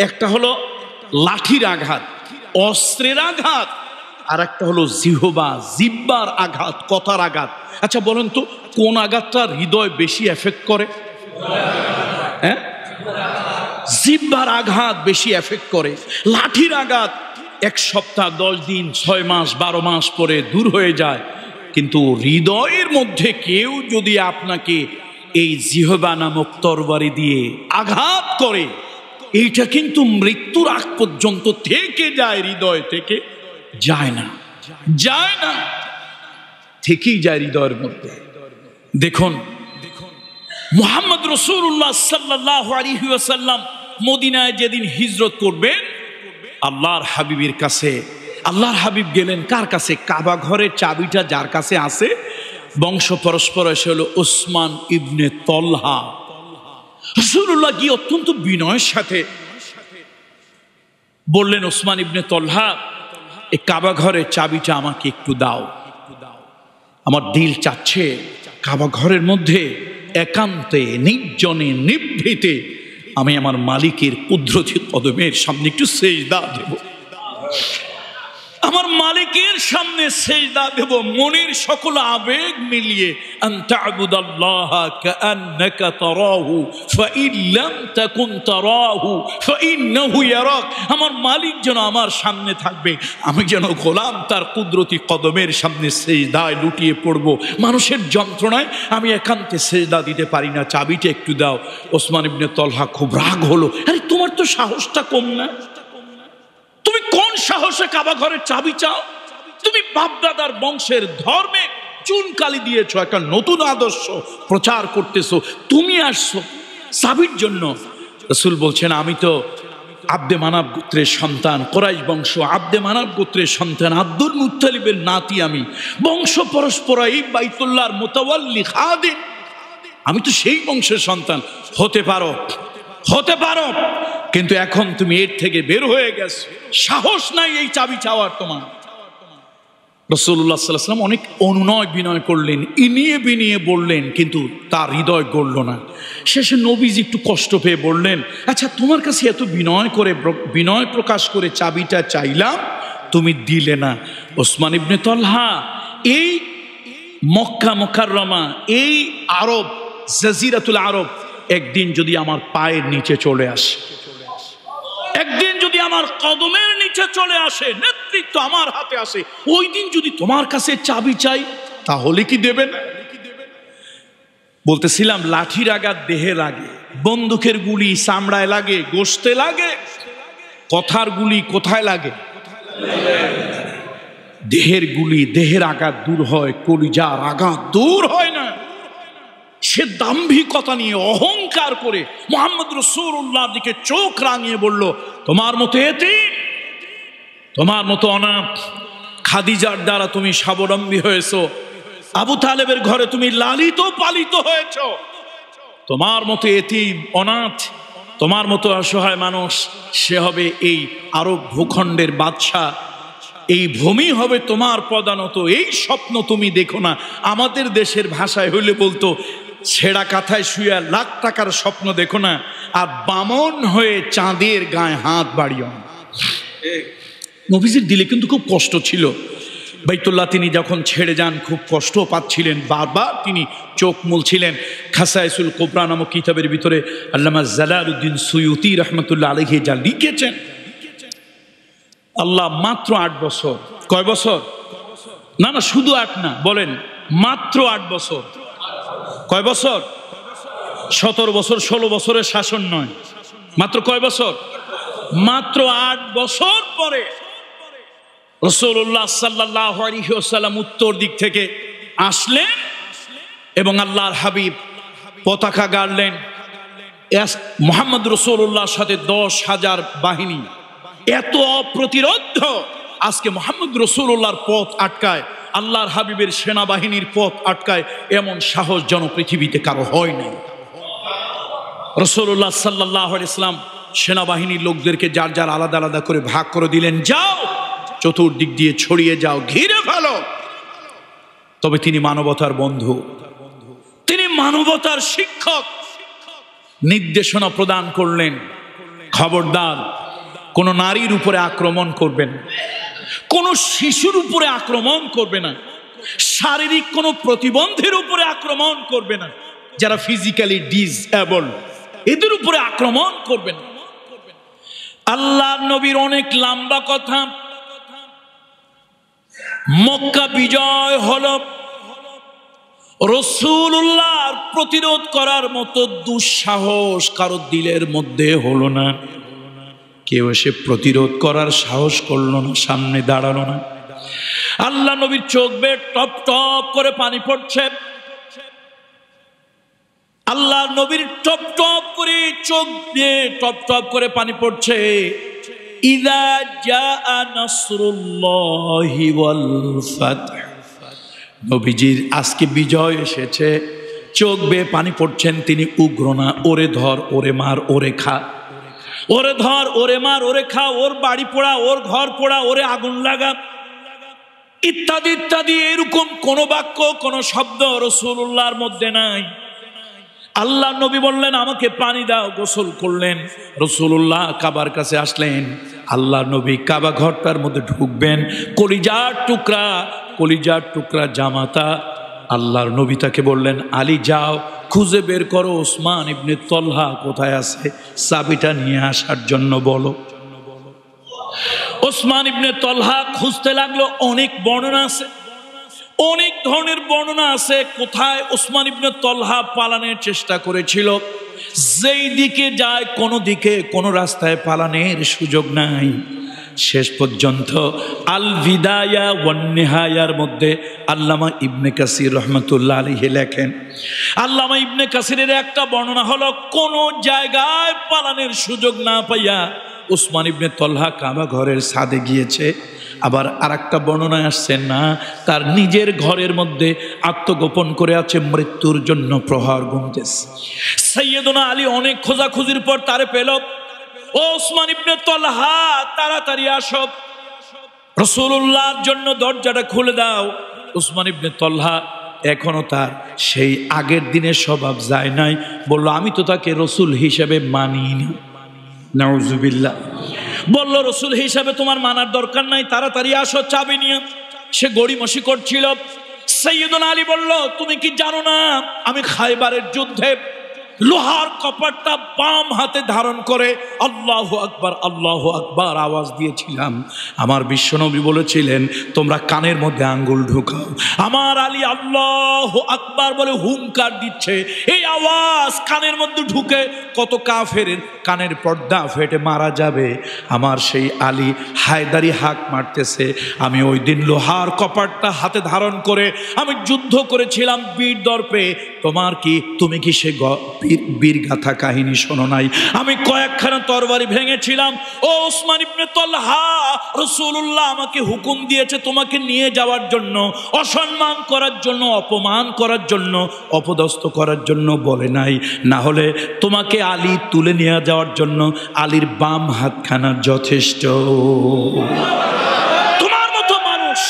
একটা হলো লাঠির আঘাত, অস্ত্রের আঘাত, আর একটা হলো জিহ্বার আঘাত, কথার আঘাত। আচ্ছা বলেন তো, কোন আঘাতটা হৃদয় বেশি এফেক্ট করে? হ্যাঁ, জিহ্বার আঘাত বেশি এফেক্ট করে। লাঠির আঘাত 1 সপ্তাহ, 10 দিন, 6 মাস, 12 মাস পরে দূর হয়ে যায়। কিন্তু হৃদয়ের মধ্যে কেউ যদি আপনাকে এই জিহ্বা নামক তরবারি দিয়ে আঘাত করে, এইটা কিন্তু মৃত্যুর আগ পর্যন্ত থেকে যায়, হৃদয় থেকে যায় না, যায় না, থেকেই যায় হৃদয়ের মধ্যে। দেখুন, মুহাম্মদ রাসূলুল্লাহ সাল্লাল্লাহু আলাইহি ওয়াসাল্লাম মদিনায় যেদিন হিজরত করবেন, আল্লাহর হাবিবের কাছে, আল্লাহর হাবিব গেলেন কার কাছে? কাবা ঘরের চাবিটা যার কাছে আছে, বংশ পরস্পর এসে হলো ওসমান ইবনে তলহা। রাসূলুল্লাহ গিয়ে অত্যন্ত বিনয়ের সাথে বললেন, ওসমান ইবনে তলহা, এই কাবা ঘরের চাবিটা আমাকে একটু দাও। আমার দিল চাচ্ছে কাবা ঘরের মধ্যে একান্তে, নির্জনে, নিভৃতে আমি আমার মালিকের কুদরতি কদমের সামনে একটু সেজদা দেব, আমার মালিকের সামনে সেজদা দেব, মনের সকল আবেগ মিলিয়ে। আনতা'বুদাল্লাহা কাআন্নাকা তারাহু ফাইন লাম তাকুন তারাহু ফাইন্নাহু ইয়ারাক। আমার মালিক যেন আমার সামনে থাকবে, আমি যেন গোলাম তার কুদরতি কদমের সামনে সেজদায় লুটিয়ে পড়ব। মানুষের যন্ত্রণায় আমি একান্তে সেজদা দিতে পারি না, চাবিটা একটু দাও। ওসমান ইবনে তলহা খুব রাগ হলো, আরে তোমার তো সাহসটা কম না, তুমি কোন সাহসে কাবা ঘরের চাবি চাও? তুমি বাপদাদার বংশের ধর্মে চুনকালি দিয়েছো, একটা নতুন আদর্শ প্রচার করতেছো, তুমি আসছো চাবির জন্য। রাসূল বলছেন, আমি তো আব্দে মানাব গোত্রের সন্তান, কুরাইশ বংশ, আব্দে মানাব গোত্রের সন্তান, আব্দুল মুত্তালিবের নাতি আমি, বংশ পরস্পর এই বাইতুল্লাহর মুতাওয়াল্লি খাদিম, আমি তো সেই বংশের সন্তান। হতে পারো, হতে পারো, কিন্তু এখন তুমি এর থেকে বের হয়ে গেছো, সাহস নাই এই চাবি চাওয়ার তোমার। রাসূলুল্লাহ সাল্লাল্লাহু আলাইহি ওয়াসাল্লাম অনেক অনুনয় বিনয় করলেন, ইনিয়ে বিনিয়ে বললেন, কিন্তু তার হৃদয় গড়ল না। শেষে নবীজি একটু কষ্ট পেয়ে বললেন, আচ্ছা তোমার কাছে এত বিনয় প্রকাশ করে চাবিটা চাইলাম, তুমি দিলে না। ওসমান ইবনে তলহা এই মক্কা মুকাররমা, এই আরব, জাজিরাতুল আরব একদিন যদি আমার পায়ের নিচে চলে আসে, একদিন যদি আমার কদমের নিচে চলে আসে, নেতৃত্ব আমার হাতে আসে, ওই দিন যদি তোমার কাছে চাবি চাই, তাহলে কি দেবে না? বলতেছিলাম, লাঠির আঘাত দেহে লাগে, বন্দুকের গুলি চামড়ায় লাগে, গোশতে লাগে, কথার গুলি কোথায় লাগে? দেহের গুলি, দেহের আঘাত দূর হয়, কলিজার আঘাত দূর হয় না। সে দাম্ভিকতা নিয়ে, অহংকার করে মুহাম্মদ রাসূলুল্লাহর দিকে চোখ রাঙিয়ে বলল, তোমার মতো এতিম, তোমার মতো অনাথ, খাদিজার দ্বারা তুমি স্বাবলম্বী হয়েছো, আবু তালেবের ঘরে তুমি লালিত পালিত হয়েছ, তোমার মতো এতিম, অনাথ, তোমার মতো অসহায় মানুষ, সে হবে এই আরব ভূখণ্ডের বাদশাহ, এই ভূমি হবে তোমার প্রধানত। এই স্বপ্ন তুমি দেখো না। আমাদের দেশের ভাষায় হইলে বলতো, ছেঁড়া কাঁথায় শুয়ে লাখ টাকার স্বপ্ন দেখো না, আর বামন হয়ে চাঁদের গায়ে হাত বাড়িও না। নবীজির দিলে কিন্তু খুব কষ্ট ছিল। বাইতুল্লাহ তিনি যখন ছেড়ে যান খুব কষ্ট পাচ্ছিলেন, বারবার তিনি চোখ মুলছিলেন। খাসায়েসুল কুবরা নামক কিতাবের ভিতরে আল্লামা জালালউদ্দিন সুয়ুতি রহমতুল্লাহ আলাইহি যা লিখেছেন, আল্লাহ মাত্র 8 বছর, কয় বছর? না না, শুধু 8 না, বলেন মাত্র 8 বছর। কয় বছর? 17 বছর, 16 বছরের শাসন নয়, মাত্র কয় বছর? মাত্র 8 বছর পরে রাসূলুল্লাহ সাল্লাল্লাহু আলাইহি ওয়াসাল্লাম উত্তর দিক থেকে আসলেন এবং আল্লাহর হাবিব পতাকা গাড়লেন। মুহাম্মদ রাসূলুল্লাহর সাথে 10,000 বাহিনী, এত অপ্রতিরোধ্য। আজকে মুহাম্মদ রাসূলুল্লাহর পথ আটকায়, আল্লাহর হাবিবের সেনাবাহিনীর পথ আটকায়, এমন সাহস যেন পৃথিবীতে কারো হয় না। রাসূলুল্লাহ সাল্লাল্লাহু আলাইহি ওয়াসাল্লাম সেনাবাহিনীর লোকদেরকে যার যার আলাদা আলাদা করে ভাগ করে দিলেন, যাও চতুর্দিক দিয়ে ছড়িয়ে যাও, ঘিরে ফেলো। তবে তিনি মানবতার বন্ধু, তিনি মানবতার শিক্ষক, নির্দেশনা প্রদান করলেন, খবরদার কোনো নারীর উপরে আক্রমণ করবে না, কোনো শিশুর উপরে আক্রমণ করবে না, শারীরিক কোনো প্রতিবন্ধীর উপরে আক্রমণ করবে না, যারা ফিজিক্যালি ডিসএবল এদের উপরে আক্রমণ করবে না। আল্লাহ নবীর অনেক লম্বা কথা। মক্কা বিজয় হলো, রাসূলুল্লাহর প্রতিরোধ করার মতো দুঃসাহস কারো দিলের মধ্যে হলো না। কেউ এসে প্রতিরোধ করার সাহস করলো না, সামনে দাঁড়ালো না। আল্লাহ নবীর চোখ বেয়ে টপ টপ করে পানি পড়ছে। আল্লাহ নবীর টপ টপ করে চোখ দিয়ে টপ টপ করে পানি পড়ছে। ইযা জাআ নাসরুল্লাহি ওয়াল ফাতহ, নবীজির আজকে বিজয় এসেছে, চোখ বেয়ে পানি পড়ছেন। তিনি উগ্র না, ওরে ধর, ওরে মার, ওরে খা, ওরে ধর, ওরে মার, ওরে খা, ওর বাড়ি পোড়া, ওর ঘর পোড়া, ওরে আগুন লাগা, ইত্যাদি ইত্যাদি। এরকম কোন বাক্য, কোন শব্দ রাসূলুল্লাহর মধ্যে নাই। আল্লাহ নবী বললেন আমাকে পানি দাও, গোসল করলেন। রাসূলুল্লাহ কাবার কাছে আসলেন। আল্লাহ নবী কাবা ঘরটার মধ্যে ঢুকবেন, কলিজার টুকরা, কলিজার টুকরা জামাতা। আল্লাহর নবী তাকে বললেন আলী যাও, খুঁজে বের করো ওসমান ইবনে তলহা কোথায় আছে, চাবিটা নিয়ে আসার জন্য বলো। ওসমান ইবনে তলহা খুঁজতে লাগলো। অনেক বর্ণনা আছে, অনেক ধরনের বর্ণনা আছে কোথায় ওসমান ইবনে তলহা পালানোর চেষ্টা করেছিল। যেই দিকে যায় কোনো দিকে কোনো রাস্তায় পালানোর সুযোগ নাই। শেষ পর্যন্ত আল বিদায়া ওয়ান নিহায়ার মধ্যে আল্লামা ইবনে কাসির রহমতুল্লাহ আলাইহি লেখেন, আল্লামা ইবনে কাসিরের একটা বর্ণনা হলো কোন জায়গায় পালানোর সুযোগ না পাইয়া ওসমান ইবনে তলহা কাবা ঘরের ছাদে গিয়েছে। আবার আরেকটা বর্ণনায় আসছে না, তার নিজের ঘরের মধ্যে আত্মগোপন করে আছে, মৃত্যুর জন্য প্রহর গুনতেছে। সাইয়েদনা আলী অনেক খোঁজাখুঁজির পর তারে পেল। ও ওসমান ইবনে তলহা তাড়াতাড়ি আসো, রাসূলুল্লাহর জন্য দরজাটা খুলে দাও। ওসমান ইবনে তলহা এখনো তার সেই আগের দিনের স্বভাব যায় নাই, বলল আমি তো তাকে রসুল হিসেবে মানি না। নাউজুবিল্লাহ। বলল রসুল হিসাবে তোমার মানার দরকার নাই, তাড়াতাড়ি আসো চাবি নিয়ে। সে গড়িমসি করছিল। সাইয়েদনা আলী বলল তুমি কি জানো না আমি খায়বারের যুদ্ধে লোহার কপাটটা বাম হাতে ধারণ করে আল্লাহু আকবার আল্লাহু আকবার আওয়াজ দিয়েছিলাম। আমার বিশ্বনবী বলেছিলেন তোমরা কানের মধ্যে আঙ্গুল ঢুকাও। আমার আলী আল্লাহু আকবার বলে হুঙ্কার দিচ্ছে, এই আওয়াজ কানের মধ্যে ঢুকে কত কাফেরের কানের পর্দা ফেটে মারা যাবে। আমার সেই আলী হায়দারি হাক মারতেছে, আমি ওই দিন লোহার কপাটটা হাতে ধারণ করে আমি যুদ্ধ করেছিলাম বীর দর্পে। তোমার কি তুমি কি সে বীর গাথা কাহিনী শোনো নাই? আমি কয়েকখানা তরবারি ভেঙেছিলাম। ও ওসমান ইবনে তলহা, রাসূলুল্লাহ আমাকে হুকুম দিয়েছে তোমাকে নিয়ে যাওয়ার জন্য, অসম্মান করার জন্য, অপমান করার জন্য, অপদস্থ করার জন্য বলে নাই। না হলে তোমাকে আলী তুলে নিয়ে যাওয়ার জন্য আলীর বাম হাতখানা যথেষ্ট। তোমার মতো মানুষ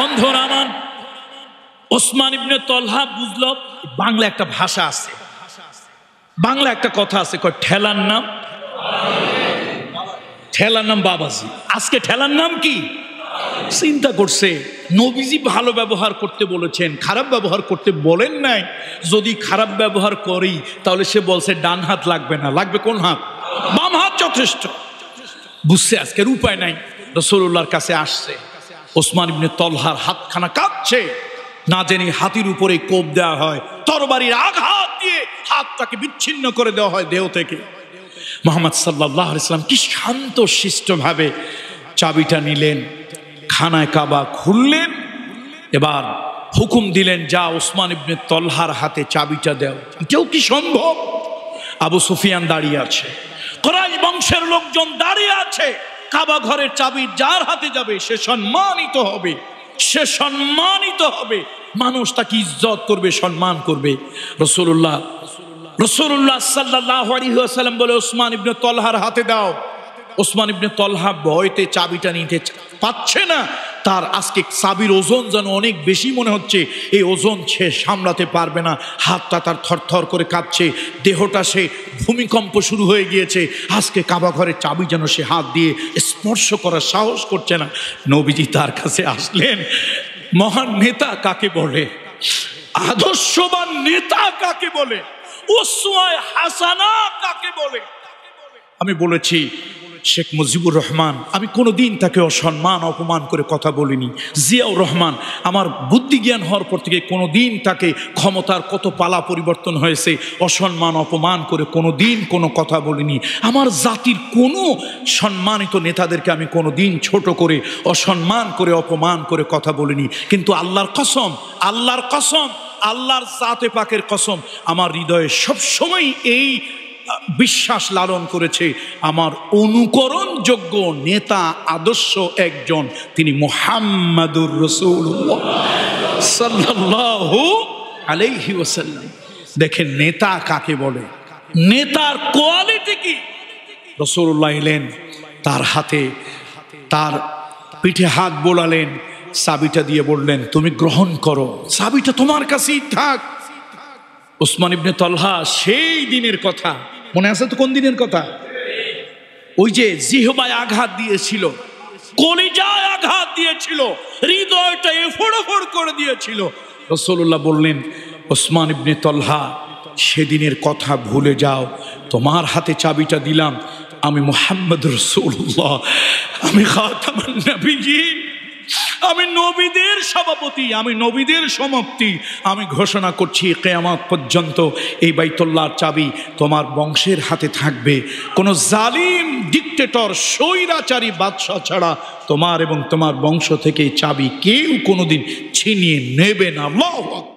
বন্ধুরা আমার, ওসমান ইবনে তলহা বুঝলো বাংলা একটা ভাষা আছে, বাংলা একটা কথা আছে, কয় ঠেলার নাম, ঠেলার নাম বাবাজি। আজকে ঠেলার নাম কি? চিন্তা করছে নবীজি ভালো ব্যবহার করতে বলেছেন, খারাপ ব্যবহার করতে বলেন নাই। যদি খারাপ ব্যবহার করি তাহলে সে বলছে ডান হাত লাগবে না, লাগবে কোন হাত? বাম হাত যথেষ্ট। বুঝছে আজকের উপায় নাই। রাসূলুল্লাহর কাছে আসছে, ওসমান ইবনে তলহার হাতখানা কাঁপছে। না জেনে হাতির উপরে কোপ দেওয়া হয়, তরবারির আঘাত দিয়ে হাতটাকে বিচ্ছিন্ন করে দেওয়া হয় দেহ থেকে। মুহাম্মদ সাল্লাল্লাহু আলাইহি ওয়াসাল্লাম কি শান্ত শিষ্টভাবে চাবিটা নিলেন, খানায় কাবা খুললেন, এবার হুকুম দিলেন যা ওসমান ইবনে তলহার হাতে চাবিটা দাও। এটাও কি সম্ভব? আবু সুফিয়ান দাঁড়িয়ে আছে, কুরাইশ বংশের লোকজন দাঁড়িয়ে আছে। কাবা ঘরের চাবি যার হাতে যাবে সে সম্মানিত হবে, সে সম্মানিত হবে, মানুষ তাকে ইজ্জত করবে, সম্মান করবে। রাসূলুল্লাহ সাল্লাল্লাহু আলাইহি ওয়াসাল্লাম বলে ওসমান ইবনে তলহার হাতে দাও। ওসমান ইবনে তলহা ভয়তে চাবিটা নিতে পাচ্ছে না, তার আজকে চাবির ওজন যেন অনেক বেশি মনে হচ্ছে, এই ওজন সে সামলাতে পারবে না, হাতটা তার থরথর করে কাঁপছে, দেহটা সে ভূমিকম্প শুরু হয়ে গিয়েছে। আজকে কাবা ঘরের চাবি যেন সে হাত দিয়ে স্পর্শ করার সাহস করছে না। নবীজি তার কাছে আসলেন, মহান নেতা কাকে বলে, আদর্শবান নেতা কাকে বলে, উসওয়ায়ে হাসানা কাকে বলে? আমি বলেছি শেখ মুজিবুর রহমান, আমি কোনোদিন তাকে অসম্মান অপমান করে কথা বলিনি। জিয়াউর রহমান, আমার বুদ্ধি জ্ঞান হওয়ার পর থেকে কোনোদিন তাকে, ক্ষমতার কত পালা পরিবর্তন হয়েছে, অসম্মান অপমান করে কোনোদিন কোনো কথা বলিনি। আমার জাতির কোনো সম্মানিত নেতাদেরকে আমি কোনোদিন ছোট করে, অসম্মান করে, অপমান করে কথা বলিনি। কিন্তু আল্লাহর কসম, আল্লাহর কসম, আল্লাহর জাতে পাকের কসম, আমার হৃদয়ে সবসময় এই বিশ্বাস লালন করেছে, আমার অনুকরণযোগ্য নেতা আদর্শ একজন, তিনি মুহাম্মাদুর রাসূলুল্লাহ সাল্লাল্লাহু আলাইহি ওয়াসাল্লাম। দেখেন নেতা কাকে বলে, নেতার কোয়ালিটি কি। রাসূলুল্লাহ এলেন, তার হাতে, তার পিঠে হাত বোলালেন, চাবিটা দিয়ে বললেন, তুমি গ্রহণ করো, চাবিটা তোমার কাছেই থাক। উসমান ইবনে তালহা, সেই দিনের কথা মনে আছে তো? কোন দিনের কথা? ওই যে জিহবায় আঘাত দিয়েছিল, কলিজায় আঘাত দিয়েছিল, হৃদয়টা এফোড় করে দিয়েছিল। রাসূলুল্লাহ বললেন, উসমান ইবনে তালহা, সেদিনের কথা ভুলে যাও, তোমার হাতে চাবিটা দিলাম, আমি মুহাম্মদ রাসূলুল্লাহ, আমি খাতামুন নবিয়্যিন, আমি নবীদের সভাপতি, আমি নবীদের সমাপ্তি। আমি ঘোষণা করছি কিয়ামত পর্যন্ত এই বাইতুল্লাহর চাবি তোমার বংশের হাতে থাকবে। কোন জালিম ডিক্টেটর স্বৈরাচারী বাদশা ছাড়া তোমার এবং তোমার বংশ থেকে চাবি কেউ কোনোদিন ছিনিয়ে নেবে না। আল্লাহু আকবার।